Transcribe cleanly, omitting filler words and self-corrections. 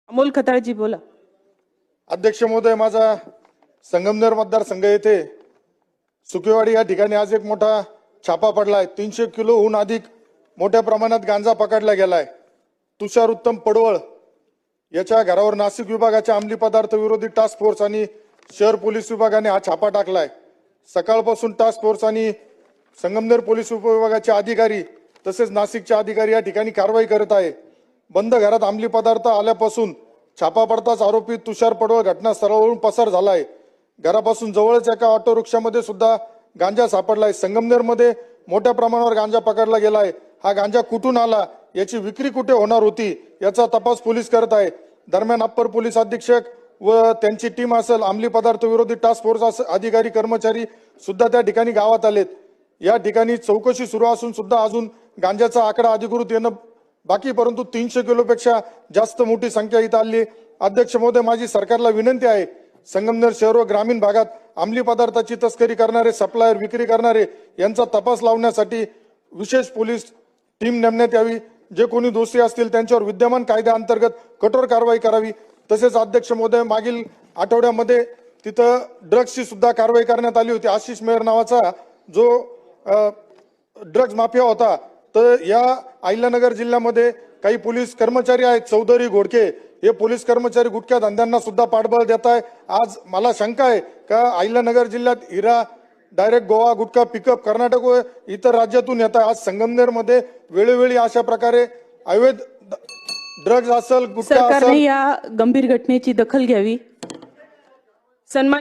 अमोल खताळजी बोला. अध्यक्ष महोदय, माझा संगमनेर मतदारसंघ येथे सुकेवाडी या ठिकाणी आज एक मोठा छापा पडलाय. 300 किलोहून अधिक मोठ्या प्रमाणात गांजा पकडला गेलाय. तुषार उत्तम पडवळ याच्या घरावर नाशिक विभागाच्या अंमली पदार्थ विरोधी टास्क फोर्स आणि शहर पोलीस विभागाने हा छापा टाकलाय. सकाळपासून टास्क फोर्स आणि संगमनेर पोलीस उपविभागाचे अधिकारी तसेच नाशिकचे अधिकारी या ठिकाणी कारवाई करत आहे. बंद घरात अंमली पदार्थ आल्यापासून छापा पडताच आरोपी तुषार पडवळ घटनास्थळावरून पसार झालाय. घरापासून जवळच एका ऑटो रिक्षामध्ये सुद्धा गांजा सापडलाय. संगमनेरमध्ये मोठ्या प्रमाणावर गांजा पकडला गेलाय. हा गांजा कुठून आला, याची विक्री कुठे होणार होती, याचा तपास पोलीस करत आहे. दरम्यान अप्पर पोलीस अधीक्षक व त्यांची टीम असेल, अंमली पदार्थ विरोधी टास्क फोर्स अधिकारी कर्मचारी सुद्धा त्या ठिकाणी गावात आलेत. या ठिकाणी चौकशी सुरू असून सुद्धा अजून गांजाचा आकडा अधिकृत येणं बाकी, परंतु 300 किलोपेक्षा जास्त मोठी संख्या इथं आली. अध्यक्ष महोदय, माझी सरकारला विनंती आहे, संगमनेर शहर व ग्रामीण भागात अंमली पदार्थाची तस्करी करणारे, सप्लायर, विक्री करणारे यांचा तपास लावण्यासाठी विशेष पोलीस टीम नेमण्यात यावी. जे कोणी दोषी असतील त्यांच्यावर विद्यमान कायद्याअंतर्गत कठोर कारवाई करावी. तसेच अध्यक्ष महोदय, मागील आठवड्यामध्ये तिथं ड्रग्सची सुद्धा कारवाई करण्यात आली होती. आशिष मेहर नावाचा जो ड्रग्ज माफिया होता, तर या अहिल्यानगर जिल्ह्यामध्ये काही पोलीस कर्मचारी आहेत, चौधरी, घोडके, हे पोलीस कर्मचारी गुटख्या धंद्यांना सुद्धा पाठबळ देत आहे. आज मला शंका आहे का अहिल्यानगर जिल्ह्यात हिरा डायरेक्ट गोवा गुटखा पिकअप कर्नाटक व इतर राज्यातून येत आहे. आज संगमनेरमध्ये वेळोवेळी अशा प्रकारे अवैध ड्रग्ज असेल, गुटखा सरकारने असेल, या गंभीर घटनेची दखल घ्यावी. सन्मान